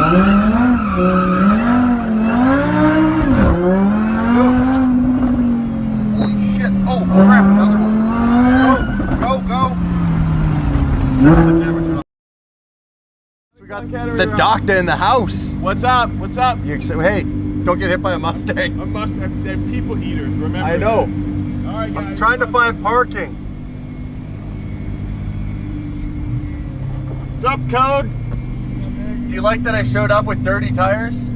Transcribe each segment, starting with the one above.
Holy shit. Oh, crap, another one. Go. We got the doctor in the house. What's up? Hey, don't get hit by a Mustang. They're people eaters, remember? I know. All right, guys. I'm trying to find parking. What's up, Code? Do you like that I showed up with dirty tires?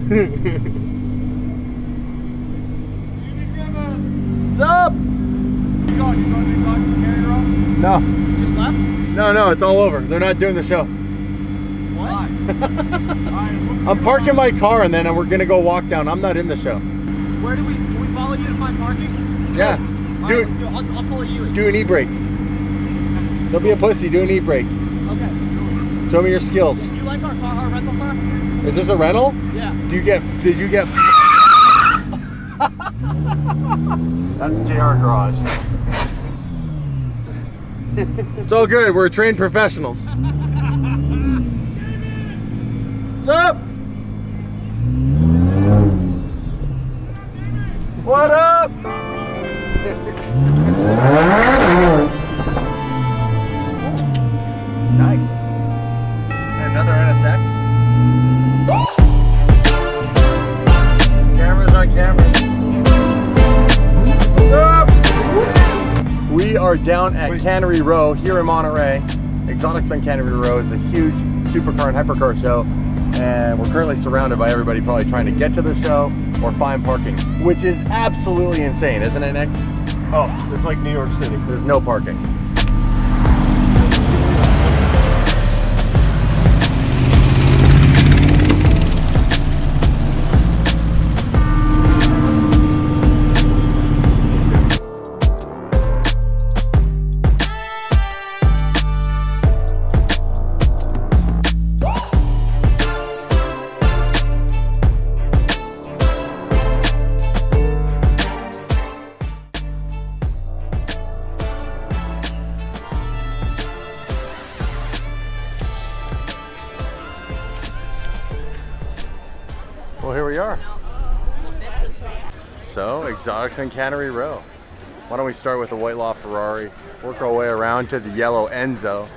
What's up? You going to Exotics and Carry Row? No. Just left? No, it's all over. They're not doing the show. What? I'm parking my car and then we're gonna go walk down. I'm not in the show. Where can we follow you to find parking? Yeah. Dude, I'll pull you in. Do an e-brake. Don't be a pussy, do an e-brake. Okay. Show me your skills. Do you like our rental car? Is this a rental? Yeah. Did you get That's JR Garage. It's all good, we're trained professionals. What's up? What up? Nice. Another NSX. Cameras on cameras. What's up? We are down at Cannery Row here in Monterey. Exotics on Cannery Row is a huge supercar and hypercar show, and we're currently surrounded by everybody probably trying to get to the show or find parking, which is absolutely insane, isn't it, Nick? Oh, it's like New York City. There's no parking. Well, here we are. So, Exotics on Cannery Row. Why don't we start with the white law Ferrari, work our way around to the yellow Enzo.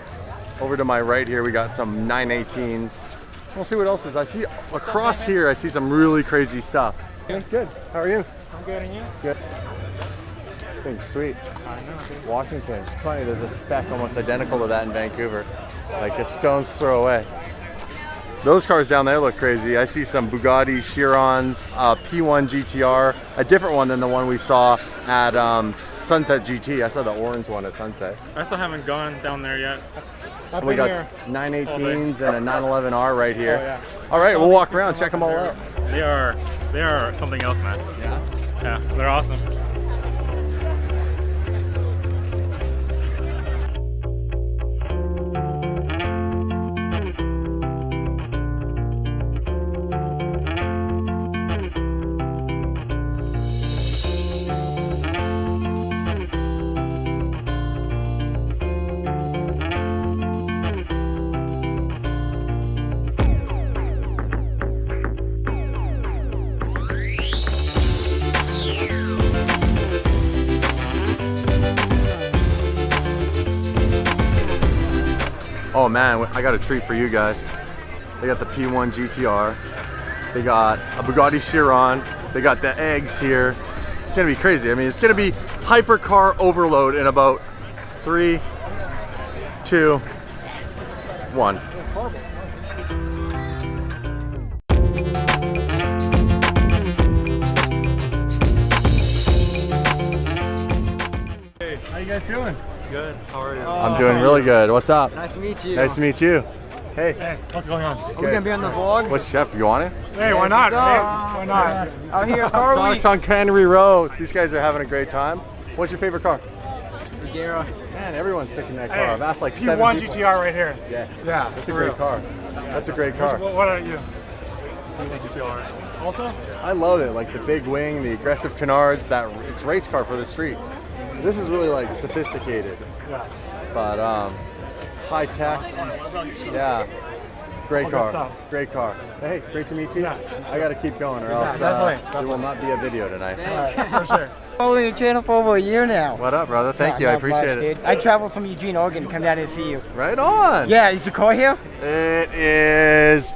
Over to my right here, we got some 918s. We'll see what else is. I see across here, I see some really crazy stuff. Good. How are you? I'm good, and you? Good. This thing's sweet. I know, dude. Washington. It's funny, there's a spec almost identical to that in Vancouver. Like a stone's throw away. Those cars down there look crazy. I see some Bugatti Chirons, P1 GTR, a different one than the one we saw at Sunset GT. I saw the orange one at Sunset. I still haven't gone down there yet. We got 918s and a 911R right here. Oh, yeah. All right, we'll walk around, check them all out. They are something else, man. Yeah? Yeah, they're awesome. Oh man, I got a treat for you guys. They got the P1 GTR. They got a Bugatti Chiron. They got the eggs here. It's gonna be crazy. I mean, it's gonna be hypercar overload in about 3, 2, 1. Hey, how you guys doing? Good. How are you? I'm doing really good. What's up? Nice to meet you. Nice to meet you. Hey. Hey, what's going on? Are we gonna be on the vlog? What's Chef? You want it? Hey, why not? What's Hey, up? why not? Out here at Car Week. Exotics on Cannery Row. These guys are having a great time. What's your favorite car? Regera. Man, everyone's picking that car. Hey, I've asked like P1 7 people. GTR right here. Yes. Yeah, That's a for great real. car. That's a great car. What are you? P1 GTR. Also? I love it. Like the big wing, the aggressive canards. That it's race car for the street. This is really like sophisticated, Yeah. but high tech. Yeah. Great all good car. stuff. Great car. Hey, great to meet you. Yeah. I got to keep going or else definitely, there will not be a video tonight. For sure. Following your channel for over a year now. What up, brother? Thank you. I Not much, appreciate it. dude. I traveled from Eugene, Oregon to come down here to see you. Right on. Yeah, is the car here? It is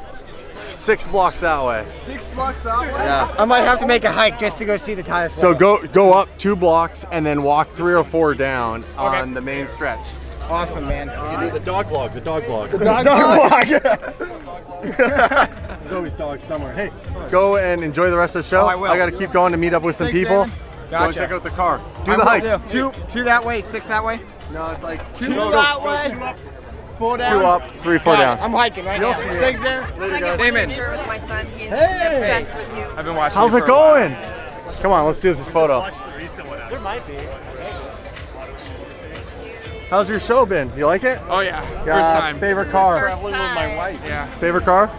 6 blocks that way. 6 blocks that way? Yeah. I might have to make a hike just to go see the tires. So go up 2 blocks and then walk 3 or 4 down on the main stretch. Awesome, man. You do the dog vlog. The dog vlog. Dog There's always dogs somewhere. Hey, go and enjoy the rest of the show. Oh, I will. I got to keep going to meet up with some Thanks, people. man. Go and Gotcha. check out the car. Do I the will hike. do. Two that way, 6 that way. No, it's like 2 that way. 4 down. 2 up, 3, 4 down. I'm hiking right now. see you. Thanks, Aaron. Later, I guys. get one picture with my son. He's Hey. obsessed with you. I've been watching. How's it going? Come on, let's do this photo. There might be. How's your show been? You like it? Oh yeah, first time. Favorite car? First time. Yeah, Favorite car?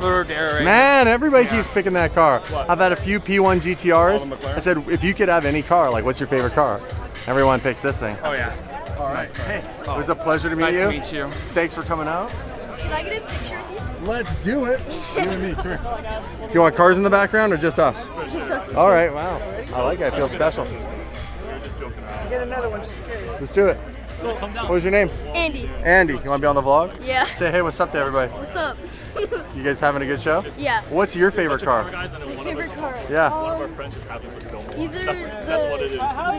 Little Gary right Man, everybody keeps picking that car. I've had a few P1 GTRs. I said, if you could have any car, like what's your favorite car? Everyone picks this thing. Oh yeah. All right. Hey, it was a pleasure to meet Nice you. to meet you. Thanks for coming out. Can I get a picture of you? Let's do it. You and me, come here. Do you want cars in the background or just us? Just us. All right, wow. I like it, I feel special. Get another one just in case. Let's do it. What was your name? Andy. Andy, you want to be on the vlog? Yeah. Say hey, what's up to everybody? What's up? You guys having a good show? Yeah. What's your favorite car? My favorite car. Yeah. Either the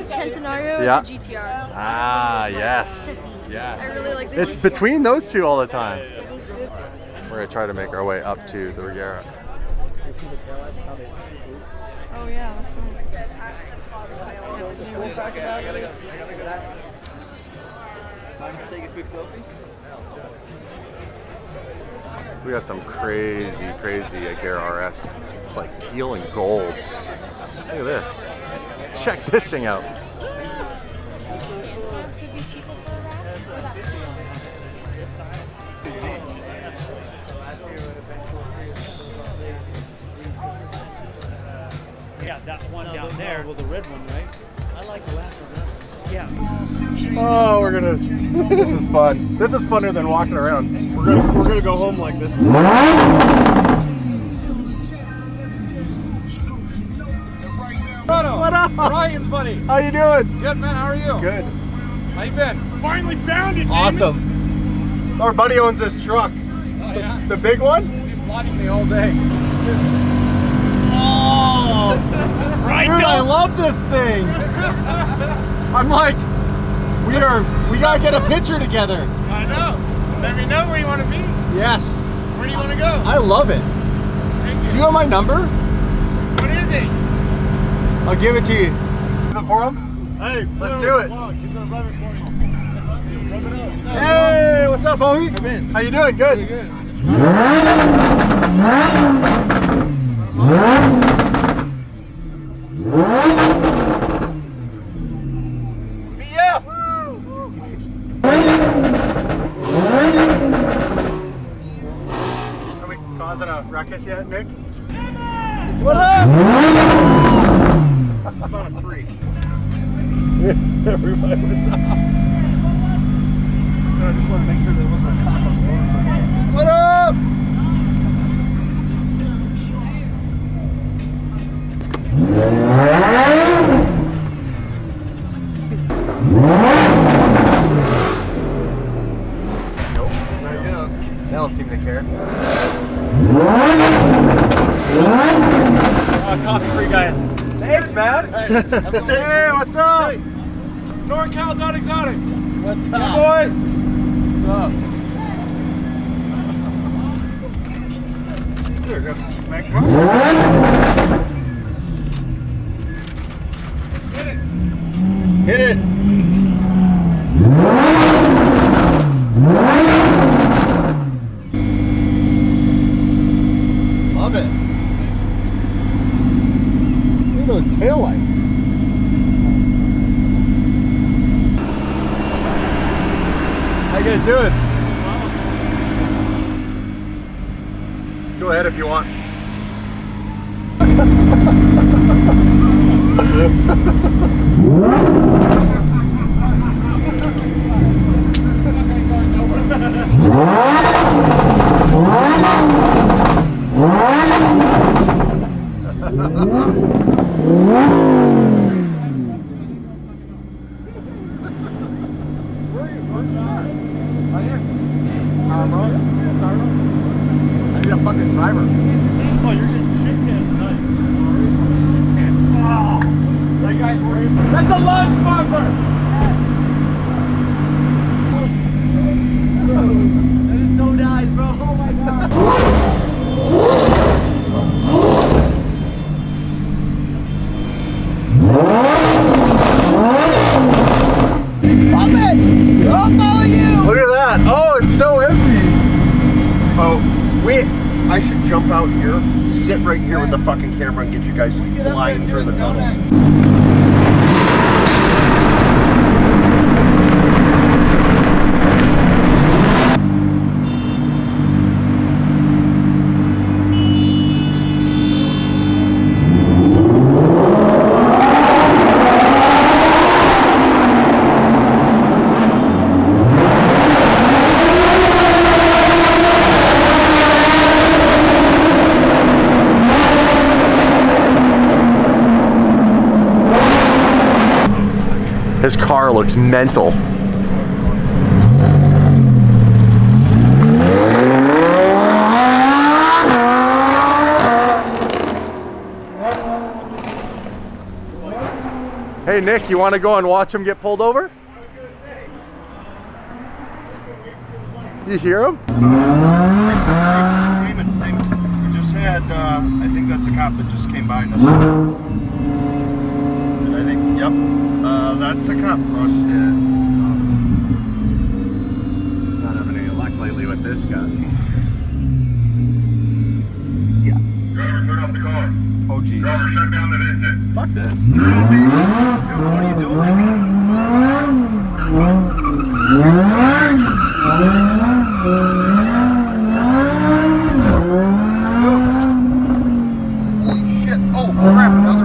Centenario Yeah. or the GTR. Ah, yes. I Yes. really like the It's GTR. between those two all the time. We're going to try to make our way up to the Regera. Oh yeah. We got some crazy Agera RS. It's like teal and gold. Look at this. Check this thing out. Yeah, that one down there. Well, the red one, right? I like the last one. Yeah. Oh, we're gonna. This is fun. This is funner than walking around. We're gonna go home like this. What up? Ryan's buddy. How you doing? Good, man. How are you? Good. How you been? Finally found it, Awesome. Our buddy owns this truck. Oh, yeah? The big one? He's vlogging me all day. Oh! Right, Dude, I love this thing. I'm like, we gotta get a picture together. I know. Let me know where you want to be. Yes. Where do you want to go? I love it. Thank you. Do you have my number? What is it? I'll give it to you. Give it for him? Hey, Let's do it. Hey, what's up, homie? How you doing? Good. VF. Are we causing a ruckus yet, Nick? What up? It's about a 3. Everybody, what's up? I just want to make sure there wasn't a cop on the motorcycle. What up? Nope, not yet. They don't seem to care. Coffee for you guys. Thanks, man. Hey, what's up? NorCal.exotics. What's up, boy? There's a microphone. Hit it. Love it. Look at those taillights. How you guys doing? Go ahead if you want. I need a fucking driver. Oh, you're getting shit canned tonight. That guy's racing. That's a lunch sponsor! That is so nice, bro. Oh my god. Look at that. Oh, it's so empty. Oh, wait. I should jump out here, sit right here with the fucking camera, and get you guys flying through the tunnel. His car looks mental. Hey Nick, you want to go and watch him get pulled over? You hear him? Damon, we just had, I think that's a cop that just came by us. I think, yep, that's a cop. Not having any luck lately with this guy. Yeah. Driver, turn off the car. Oh, geez. Driver, shut down the engine. Fuck this. Dude, what are you doing? Holy shit. Oh, crap, another